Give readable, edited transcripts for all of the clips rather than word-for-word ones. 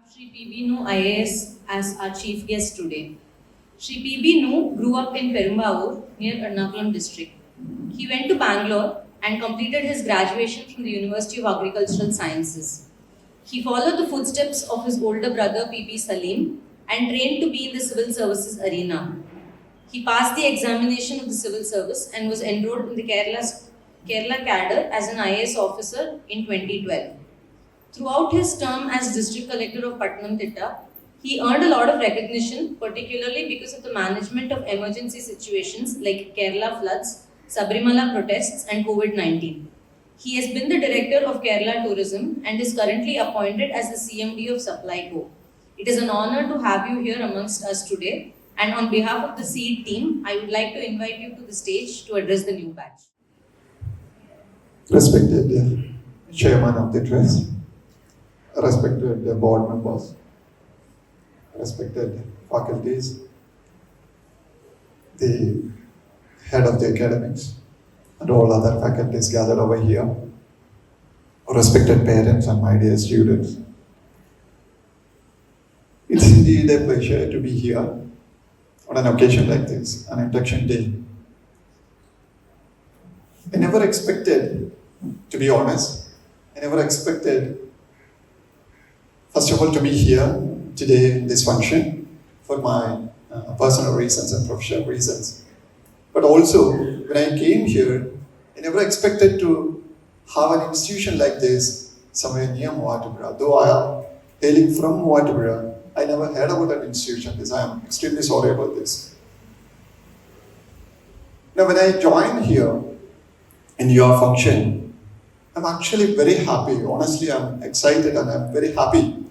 Shri PB Nooh IAS as our chief guest today. Shri PB Nooh grew up in Perumbavoor near Ernakulam district. He went to Bangalore and completed his graduation from the University of Agricultural Sciences. He followed the footsteps of his older brother PB Salim and trained to be in the civil services arena. He passed the examination of the civil service and was enrolled in the Kerala cadre as an I.A.S. officer in 2012. Throughout his term as District Collector of Patnamthitta, he earned a lot of recognition, particularly because of the management of emergency situations like Kerala floods, Sabrimala protests, and COVID-19. He has been the Director of Kerala Tourism and is currently appointed as the CMD of Supplyco. It is an honor to have you here amongst us today, and on behalf of the SEED team, I would like to invite you to the stage to address the new batch. Respected Chairman of the Trust, respected board members, respected faculties, the head of the academics, and all other faculties gathered over here, respected parents and my dear students. It's indeed a pleasure to be here on an occasion like this, an induction day. I never expected, to be honest, first of all, to be here today in this function for my personal reasons and professional reasons. But also, when I came here, I never expected to have an institution like this somewhere near Movatupuzha. Though I am hailing from Movatupuzha, I never heard about an institution this. I am extremely sorry about this. Now, when I joined here in your function, I'm actually very happy. Honestly, I'm excited and I'm very happy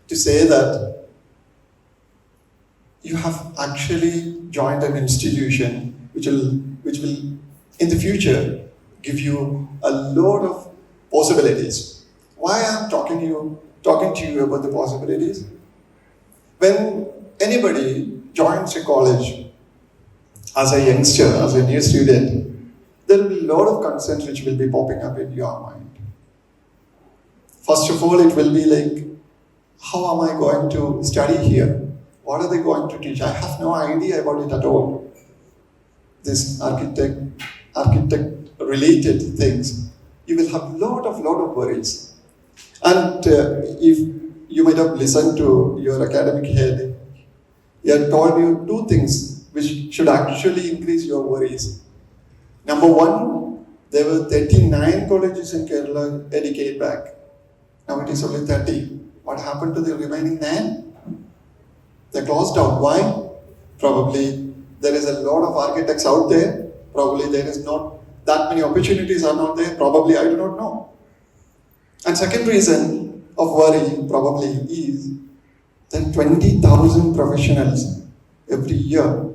to say that you have actually joined an institution which will in the future give you a lot of possibilities. Why I'm talking to you about the possibilities? When anybody joins a college as a youngster, as a new student, there will be a lot of concerns which will be popping up in your mind. First of all, it will be like, how am I going to study here? What are they going to teach? I have no idea about it at all. This architect related things, you will have lot of worries. And if you might have listened to your academic head, he had told you two things which should actually increase your worries. Number one, there were 39 colleges in Kerala a decade back. Now it is only 30. What happened to the remaining 9? They closed down. Why? Probably there is a lot of architects out there. Probably there is not that many opportunities are not there. Probably, I do not know. And second reason of worry probably is that 20,000 professionals every year,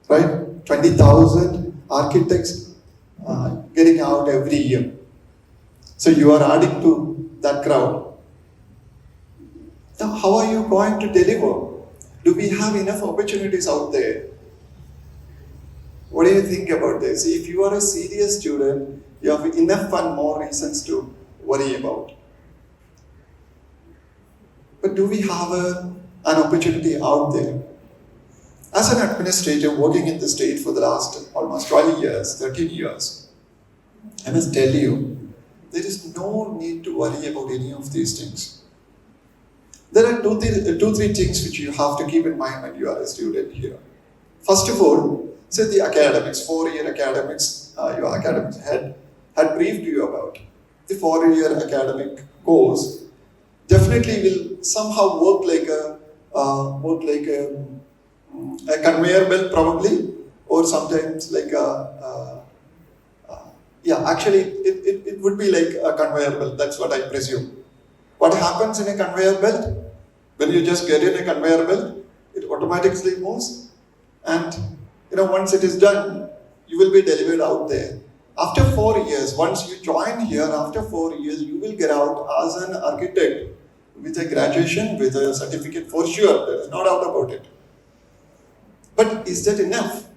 right? 20,000 architects getting out every year. So you are adding to that crowd. Now, how are you going to deliver? Do we have enough opportunities out there? What do you think about this? If you are a serious student, you have enough and more reasons to worry about. But do we have an opportunity out there? As an administrator working in the state for the last almost 12 years, 13 years, I must tell you, there is no need to worry about any of these things. There are two, three things which you have to keep in mind when you are a student here. First of all, say the academics, 4-year academics, your academics had briefed you about. The 4-year academic course definitely will somehow work like a conveyor belt probably, or sometimes like it would be like a conveyor belt. That's what I presume. What happens in a conveyor belt? When you just get in a conveyor belt, it automatically moves, and once it is done, you will be delivered out there. After 4 years, once you join here, after 4 years, you will get out as an architect with a graduation, with a certificate for sure. There is no doubt about it. But is that enough?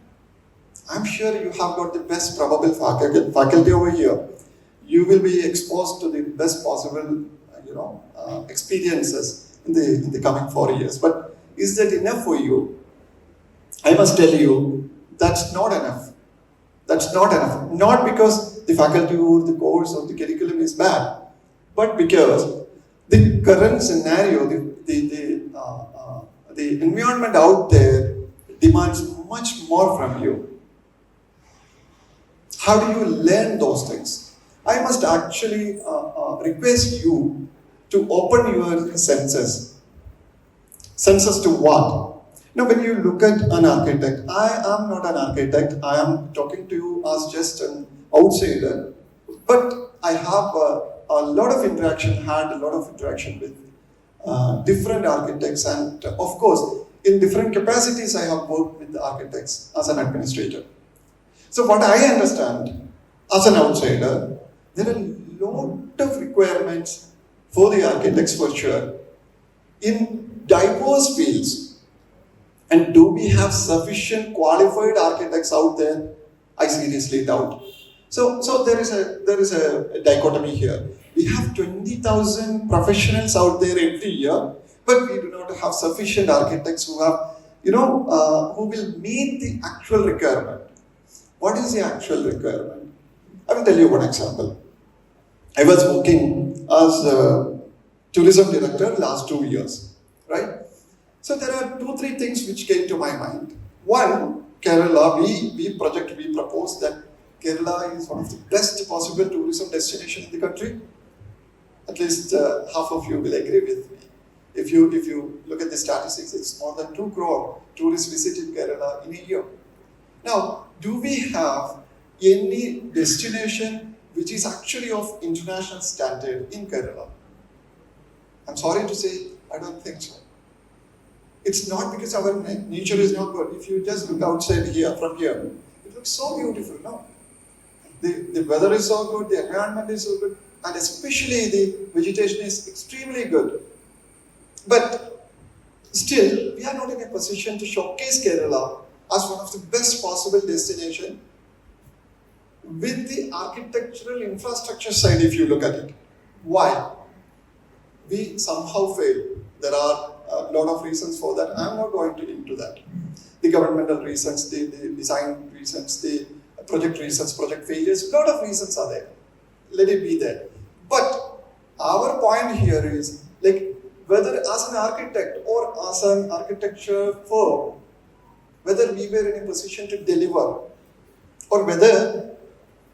I'm sure you have got the best probable faculty over here. You will be exposed to the best possible experiences in the coming 4 years. But is that enough for you? I must tell you, that's not enough. That's not enough. Not because the faculty or the course or the curriculum is bad, but because the current scenario, the environment out there demands much more from you. How do you learn those things? I must actually request you to open your senses. Senses to what? Now, when you look at an architect, I am not an architect. I am talking to you as just an outsider. But I have a lot of interaction, had a lot of interaction with different architects, and of course, in different capacities, I have worked with the architects as an administrator. So, what I understand as an outsider, there are a lot of requirements for the architects for sure in diverse fields. And do we have sufficient qualified architects out there? I seriously doubt. So there is a dichotomy here. We have 20,000 professionals out there every year, but we do not have sufficient architects who have, who will meet the actual requirement. What is the actual requirement? I will tell you one example. I was working as a tourism director last 2 years, right? So there are 2-3 things which came to my mind. One, Kerala, we propose that Kerala is one of the best possible tourism destination in the country. At least half of you will agree with me. If you look at the statistics, it's more than 2 crore tourists visited Kerala in a year. Now, do we have any destination which is actually of international standard in Kerala? I'm sorry to say, I don't think so. It's not because our nature is not good. If you just look outside here, from here, it looks so beautiful, no? The weather is so good, the environment is so good, and especially the vegetation is extremely good. But still, we are not in a position to showcase Kerala as one of the best possible destination with the architectural infrastructure side, if you look at it. Why? We somehow fail. There are a lot of reasons for that. I'm not going into that. The governmental reasons, the design reasons, the project reasons, project failures, a lot of reasons are there. Let it be there. But our point here is, like, whether as an architect or as an architecture firm, whether we were in a position to deliver or whether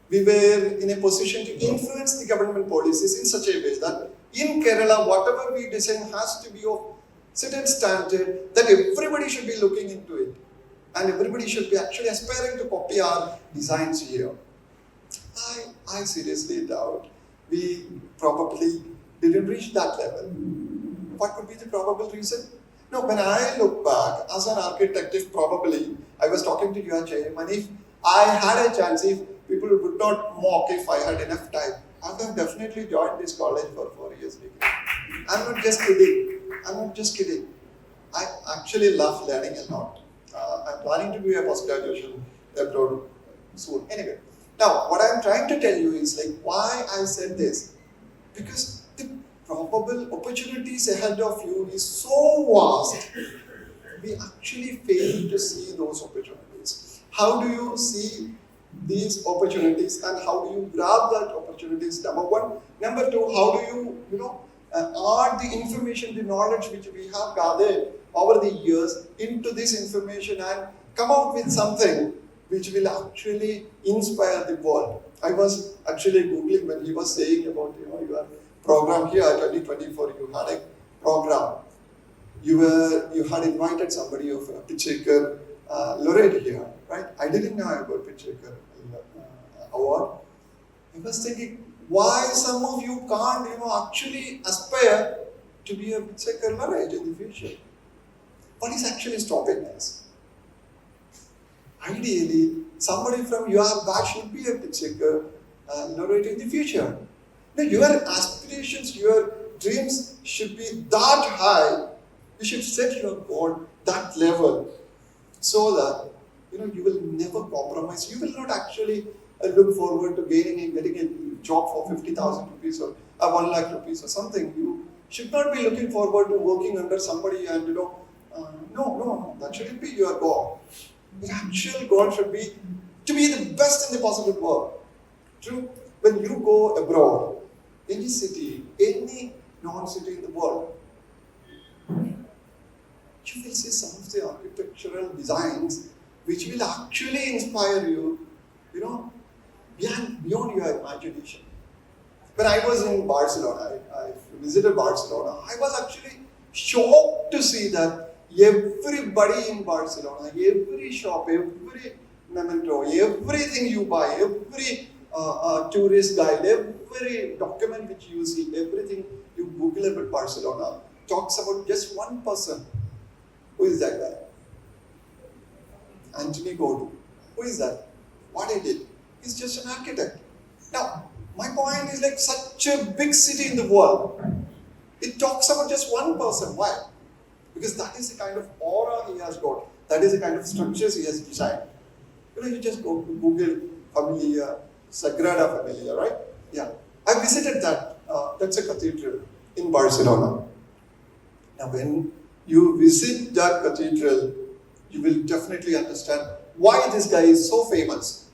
we were in a position to influence the government policies in such a way that in Kerala, whatever we design has to be of certain standard that everybody should be looking into it. And everybody should be actually aspiring to copy our designs here. I seriously doubt we probably didn't reach that level. What could be the probable reason? No, when I look back as an architect, if probably I was talking to your chairman, if I had a chance, if people would not mock if I had enough time, I would have definitely joined this college for 4 years. I'm not just kidding. I actually love learning a lot. I'm planning to do a post-graduation abroad soon. Anyway, now what I'm trying to tell you is like why I said this. Because the probable opportunities ahead of you is so vast, we actually fail to see those opportunities. How do you see these opportunities and how do you grab that opportunities? Number one. Number two, how do you, add the information, the knowledge which we have gathered over the years into this information and come out with something which will actually inspire the world. I was actually Googling when he was saying about your program here at 2024, you had a program. You had invited somebody of a Pitchmaker laureate here, right? I didn't know about Pitchmaker award. I was thinking, why some of you can't actually aspire to be a Pitchmaker laureate in the future? What is actually stopping us? Ideally, somebody from your batch should be a Pitchmaker laureate in the future. Now, your aspirations, your dreams should be that high. You should set your goal that level so that you will never compromise. You will not actually look forward to getting a job for 50,000 rupees or 1 lakh rupees or something. You should not be looking forward to working under somebody and no, that shouldn't be your goal. Your actual goal should be to be the best in the possible world. True? When you go abroad, any city, any non-city in the world, you will see some of the architectural designs which will actually inspire you, beyond your imagination. When I was in Barcelona, I visited Barcelona, I was actually shocked to see that everybody in Barcelona, every shop, every memento, everything you buy, every tourist guide, every document which you see, everything you Google about Barcelona talks about just one person. Who is that guy? Anthony Gaudí. Who is that? What he did? He's just an architect. Now, my point is like such a big city in the world. It talks about just one person. Why? Because that is the kind of aura he has got. That is the kind of structures he has designed. You just go to Google Familia, Sagrada Familia, right? Yeah. I visited that. That's a cathedral in Barcelona. Now, when you visit that cathedral, you will definitely understand why this guy is so famous.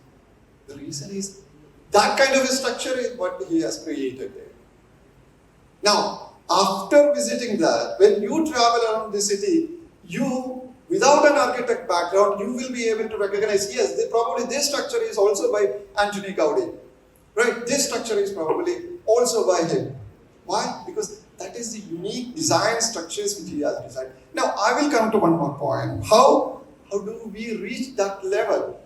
The reason is that kind of a structure is what he has created there. Now, after visiting that, when you travel around the city, you, without an architect background, you will be able to recognize, yes, probably this structure is also by Anthony Gaudí. Right? This structure is probably also by him. Why? Because that is the unique design structures which he has designed. Now, I will come to one more point. How do we reach that level?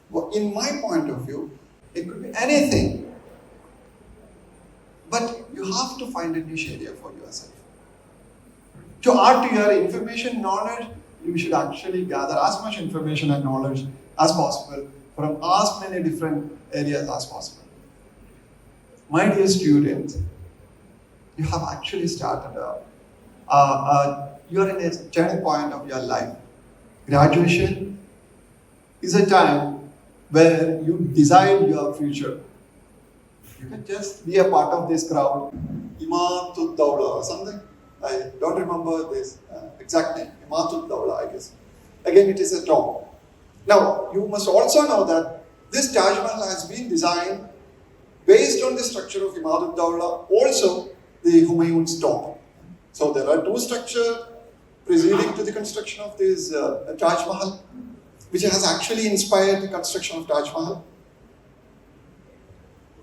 Well, in my point of view, it could be anything. But you have to find a niche area for yourself. To add to your information knowledge, you should actually gather as much information and knowledge as possible from as many different areas as possible. My dear students, you have actually started you are in a turning point of your life. Graduation is a time where you decide your future. You can just be a part of this crowd, Imatul Dawla or something. I don't remember this exact name, Imatul Dawla, I guess. Again, it is a tomb. Now, you must also know that this Taj Mahal has been designed based on the structure of Imatul Dawla, also the Humayun's tomb. So there are two structures preceding to the construction of this Taj Mahal, which has actually inspired the construction of Taj Mahal.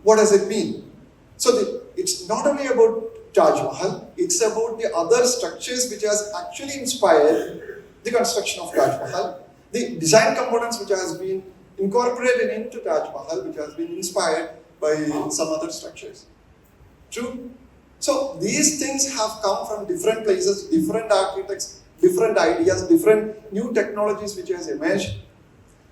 What does it mean? So it's not only about Taj Mahal, it's about the other structures which has actually inspired the construction of Taj Mahal, the design components which has been incorporated into Taj Mahal, which has been inspired by some other structures. True? So these things have come from different places, different architects, different ideas, different new technologies which has emerged.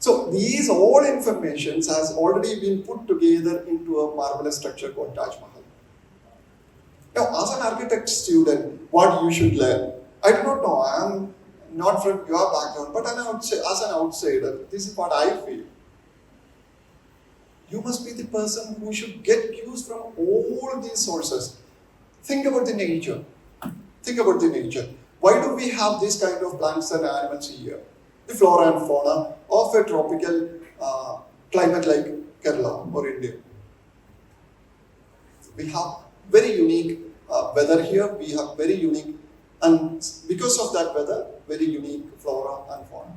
So these all informations has already been put together into a marvelous structure called Taj Mahal. Now, as an architect student, what you should learn? I do not know, I am not from your background, but as an outsider, this is what I feel. You must be the person who should get cues from all these sources. Think about the nature. Think about the nature. Why do we have this kind of plants and animals here? The flora and fauna of a tropical climate like Kerala or India. We have very unique weather here. We have very unique, and because of that weather, very unique flora and fauna.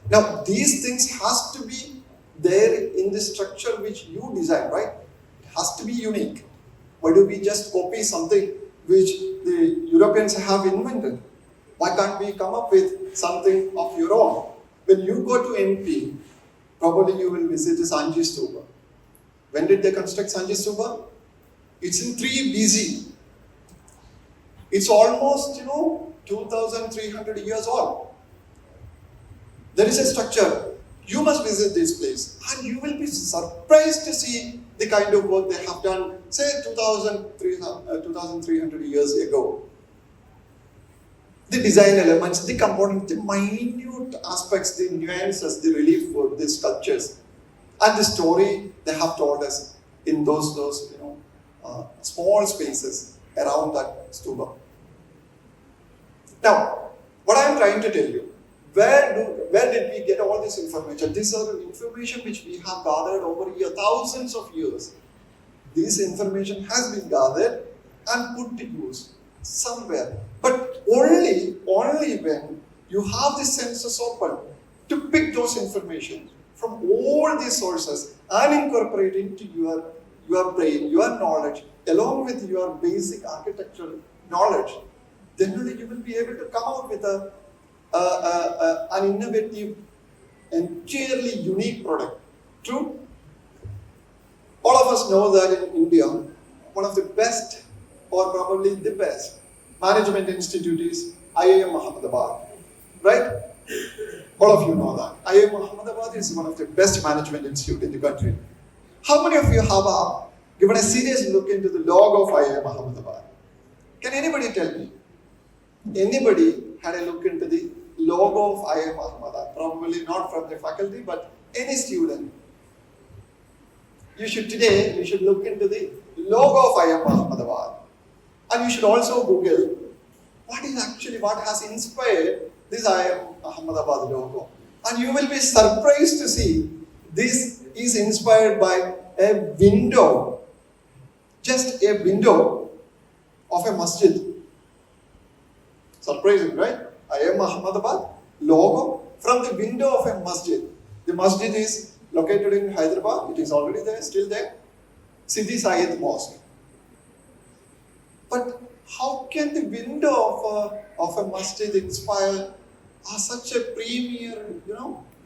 Now, these things has to be there in the structure which you design, right? It has to be unique. Why do we just copy something which the Europeans have invented? Why can't we come up with something of your own? When you go to MP, probably you will visit Sanji Stupa. When did they construct Sanji Stupa? It's in 3 BC. It's almost, 2,300 years old. There is a structure. You must visit this place and you will be surprised to see the kind of work they have done, say 2,300 years ago. The design elements, the components, the minute aspects, the nuances, the relief work, the sculptures, and the story they have told us in those small spaces. around that stupa. Now, what I am trying to tell you, where did we get all this information? These are the information which we have gathered over thousands of years. This information has been gathered and put to use somewhere. But only when you have the senses open to pick those information from all these sources and incorporate into your brain, your knowledge, along with your basic architectural knowledge, then only you will be able to come out with an innovative, entirely unique product. True? All of us know that in India, one of the best, or probably the best, management institute is I.A.S. Ahmedabad. Right? All of you know that. I.A.S. Ahmedabad is one of the best management institute in the country. How many of you have given a serious look into the logo of I.A.S. Ahmedabad? Can anybody tell me? Anybody had a look into the logo of I.A.S. Ahmedabad? Probably not from the faculty, but any student. You should look into the logo of I.A.S. Ahmedabad. And you should also Google what has inspired this I.A.S. Ahmedabad logo. And you will be surprised to see this is inspired by a window, just a window of a masjid. Surprising, right? I.A.S. Ahmedabad logo from the window of a masjid. The masjid is located in Hyderabad. It is already there, still there. Sidi Syed Mosque. But how can the window of a masjid inspire such a premier,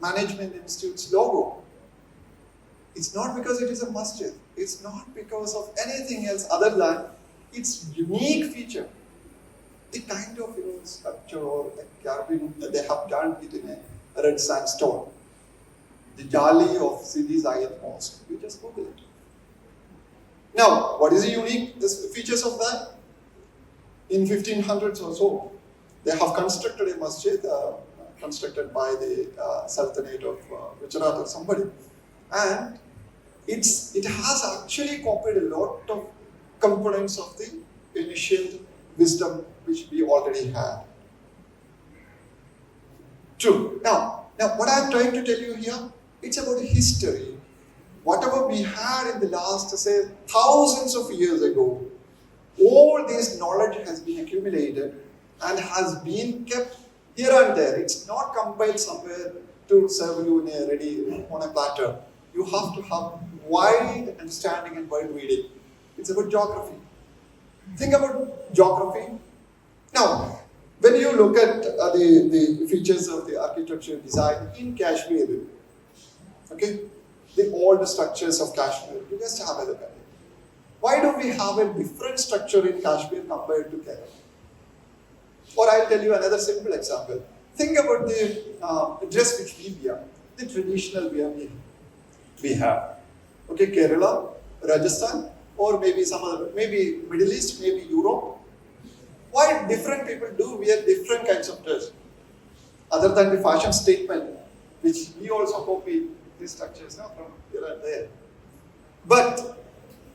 management institute's logo? It's not because it is a masjid. It's not because of anything else other than its unique feature. The kind of sculpture or the carving that they have done it in a red sandstone. The Jali of Sidi Syed Mosque. You just Google it. Now, what is the unique features of that? In 1500s or so, they have constructed a masjid, constructed by the Sultanate of Gujarat or somebody, and it has actually copied a lot of components of the initial wisdom which we already had. True. Now what I am trying to tell you here, it's about history. Whatever we had in the last, say, thousands of years ago, all this knowledge has been accumulated and has been kept here and there. It's not compiled somewhere to serve you on a platter. You have to have wide understanding and wide reading. It's about geography. Think about geography. Now, when you look at the features of the architecture design in Kashmir, okay, the old structures of Kashmir, you just have a look at it. Why do we have a different structure in Kashmir compared to Kerala? Or I'll tell you another simple example. Think about the dress which we wear, the traditional wear we have. Okay, Kerala, Rajasthan, or maybe some other, maybe Middle East, maybe Europe. Why different people do wear different kinds of dress? Other than the fashion statement, which we also copy these structures from here and there. But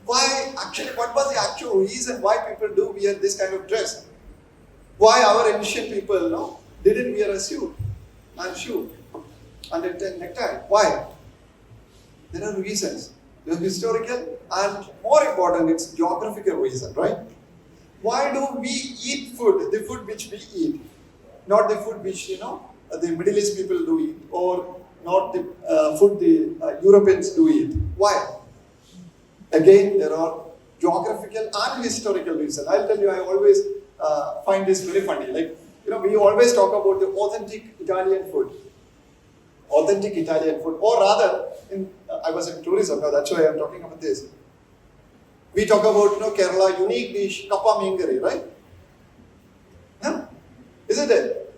what was the actual reason why people do wear this kind of dress? Why our ancient people didn't wear a suit and shoe and a necktie? Why? There are reasons. There's historical and more important, it's geographical reason, right? Why do we eat food, the food which we eat, not the food which, the Middle East people do eat, or not the food the Europeans do eat? Why? Again, there are geographical and historical reasons. I'll tell you, I always find this very funny. We always talk about the authentic Italian food. Authentic Italian food. Or rather, I was in tourism, that's why I'm talking about this. We talk about, Kerala unique dish, kappa mingari, right? Huh? Isn't it?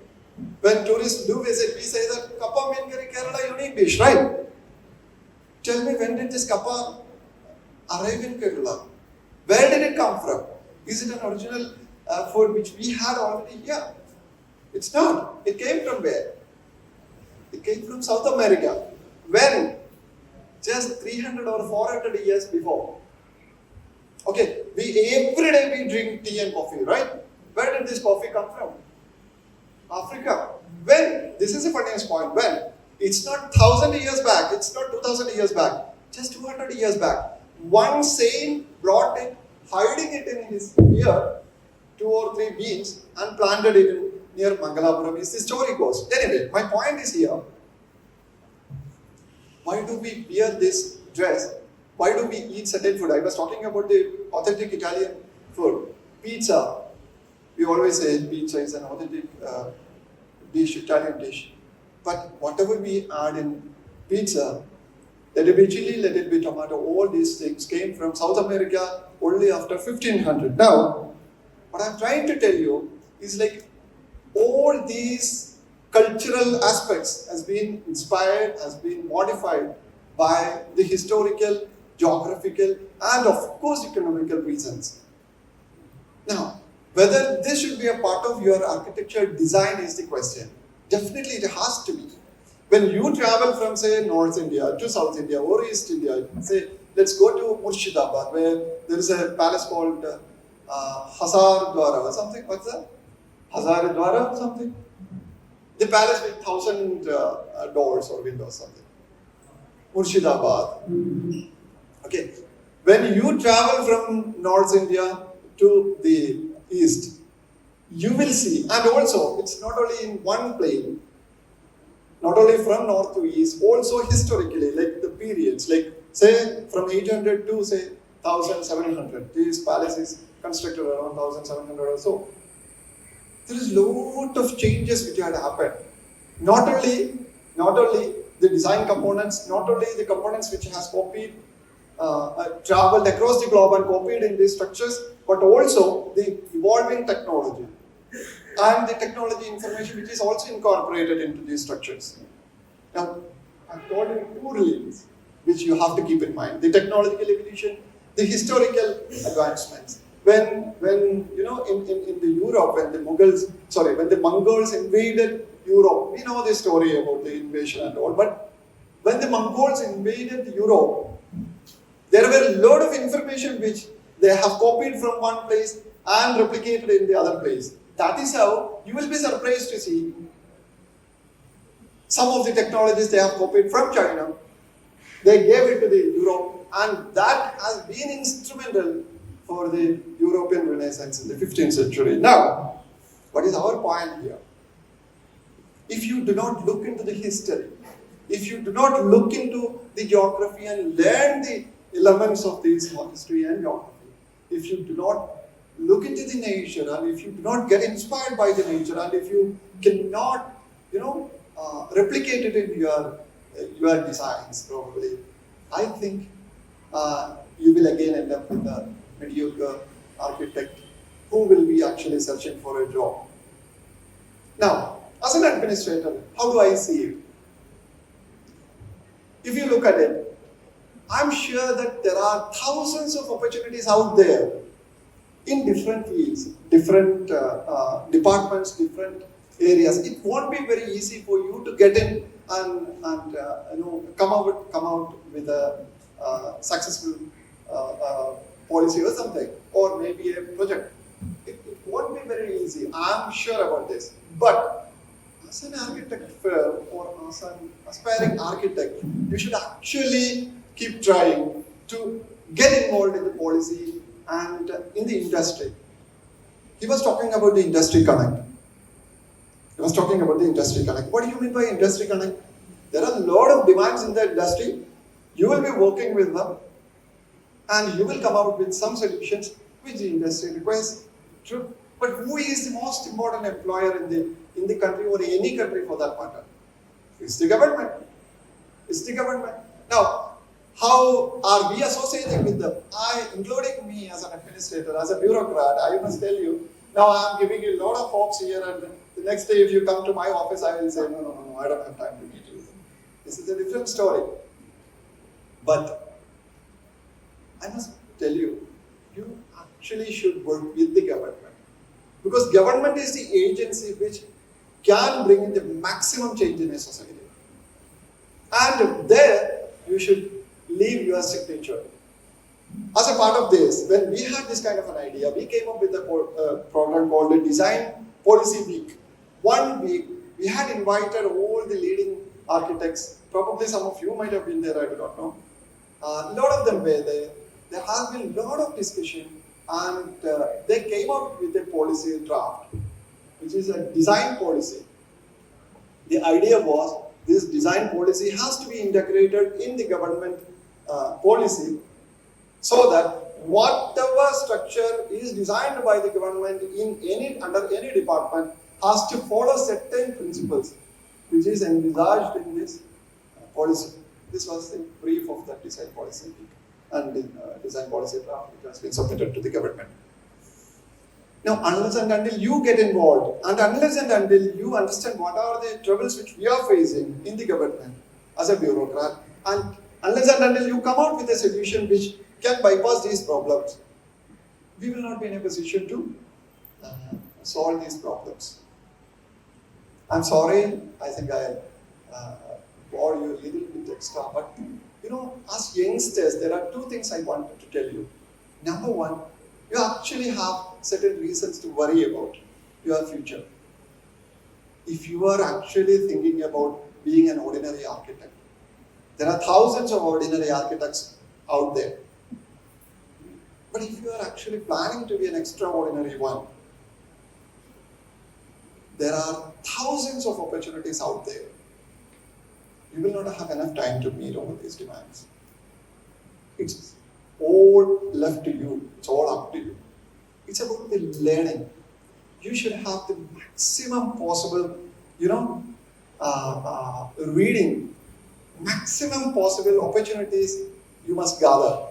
When tourists do visit, we say that kappa mingari, Kerala unique dish, right? Tell me, when did this kappa arrive in Kerala? Where did it come from? Is it an original food which we had already here? It's not. It came from where? It came from South America. When? Just 300 or 400 years before. Okay, every day we drink tea and coffee, right? Where did this coffee come from? Africa. When? This is the funniest point. When? It's not 1,000 years back, it's not 2,000 years back, just 200 years back. One saint brought it, hiding it in his ear, 2 or 3 beans, and planted it near Mangalapuram. As the story goes. Anyway, my point is here. Why do we wear this dress? Why do we eat certain food? I was talking about the authentic Italian food. Pizza. We always say pizza is an authentic dish, Italian dish. But whatever we add in pizza, let it be chili, let it be tomato, all these things came from South America only after 1500. Now, what I'm trying to tell you is like all these cultural aspects has been inspired, has been modified by the historical, geographical, and of course economical reasons. Now, whether this should be a part of your architecture design is the question. Definitely it has to be. When you travel from say North India to South India or East India, say let's go to Murshidabad where there is a palace called Hazar Dwara or something. What's that? Hazar Dwara or something? The palace with 1,000 doors or windows, something. Murshidabad. Okay. When you travel from North India to the East, you will see, and also it's not only in one plane, not only from North to East, also historically, like the periods, like say from 800 to say 1700, this palace is constructed around 1700 or so. There is lot of changes which had happened. Not only the design components, not only the components which has copied, traveled across the globe and copied in these structures, but also the evolving technology and the technology information which is also incorporated into these structures. Now, I've told you 2 religions which you have to keep in mind: the technological evolution, the historical advancements. When you know in the Europe, when the Mongols invaded Europe, we know the story about the invasion and all. But when the Mongols invaded Europe, there were a lot of information which they have copied from one place and replicated in the other place. That is how you will be surprised to see some of the technologies they have copied from China. They gave it to the Europe, and that has been instrumental for the European Renaissance in the 15th century. Now, what is our point here? If you do not look into the history, if you do not look into the geography and learn the elements of this history and geography, if you do not look into the nature, and if you do not get inspired by the nature, and if you cannot, replicate it in your designs, probably, I think you will again end up with a mediocre architect who will be actually searching for a job. Now, as an administrator, how do I see it? If you look at it, I'm sure that there are thousands of opportunities out there in different fields, different departments, different areas. It won't be very easy for you to get in and come out with a successful policy or something, or maybe a project. It won't be very easy. I'm sure about this. But as an architect firm or as an aspiring architect, you should actually keep trying to get involved in the policy and in the industry. He was talking about the industry connect. What do you mean by industry connect? There are a lot of demands in the industry. You will be working with them, and you will come out with some solutions which the industry requires. True. But who is the most important employer in the country, or any country for that matter? It's the government. Now, how are we associating with them? Including me as an administrator, as a bureaucrat, I must tell you, now I am giving you a lot of hopes here, and the next day if you come to my office, I will say, no, I don't have time to meet you. This is a different story. But I must tell you, you actually should work with the government. Because government is the agency which can bring in the maximum change in a society. And there, you should leave your signature. As a part of this, when we had this kind of an idea, we came up with a program called the Design Policy Week. 1 week, we had invited all the leading architects. Probably some of you might have been there, I do not know. A lot of them were there. There has been a lot of discussion, and they came up with a policy draft, which is a design policy. The idea was this design policy has to be integrated in the government policy, so that whatever structure is designed by the government under any department has to follow certain principles, which is envisaged in this policy. This was the brief of the design policy and the design policy draft which has been submitted to the government. Now, unless and until you get involved, and unless and until you understand what are the troubles which we are facing in the government as a bureaucrat, and unless and until you come out with a solution which can bypass these problems, we will not be in a position to solve these problems. I'm sorry, I think I bore you a little bit extra, but as youngsters, there are 2 things I wanted to tell you. Number 1, you actually have certain reasons to worry about your future. If you are actually thinking about being an ordinary architect, there are thousands of ordinary architects out there. But if you are actually planning to be an extraordinary one, there are thousands of opportunities out there. You will not have enough time to meet all these demands. It's all left to you. It's all up to you. It's about the learning. You should have the maximum possible, reading, maximum possible opportunities you must gather.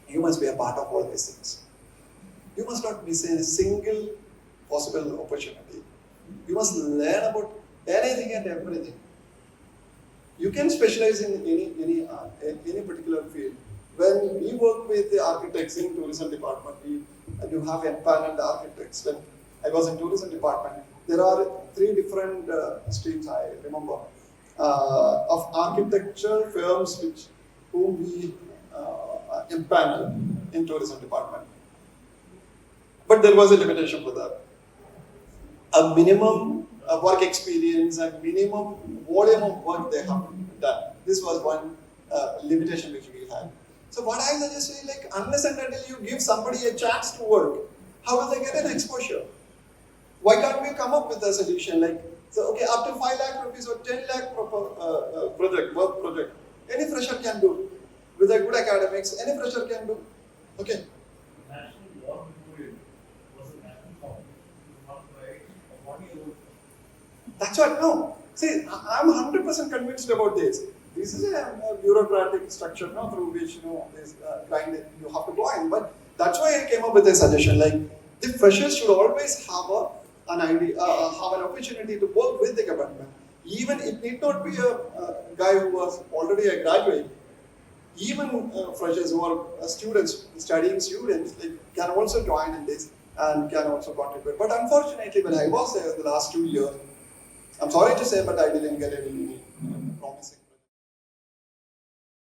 You must be a part of all these things. You must not miss a single possible opportunity. You must learn about anything and everything. You can specialize in any particular field. When we work with the architects in tourism department, you have empaneled architects. When I was in tourism department, there are 3 different streams I remember of architecture firms whom we empaneled in tourism department. But there was a limitation for that. A minimum work experience and minimum volume of work they have done. This was one limitation which we had. So what I suggest is, unless and until you give somebody a chance to work, how do they get an exposure? Why can't we come up with a solution up to 5 lakh rupees or 10 lakh work project, any fresher can do. With a good academics, any fresher can do. Okay. National law before it was a national law, not by a body over. That's what, no. See, I'm 100% convinced about this. This is a bureaucratic structure through which this grind you have to go in. But that's why I came up with a suggestion. The freshers should always have an idea, have an opportunity to work with the government. Even it need not be a guy who was already a graduate. Even freshers who are students, studying students, can also join in this and can also contribute. But unfortunately, when I was there the last 2 years, I'm sorry to say, but I didn't get any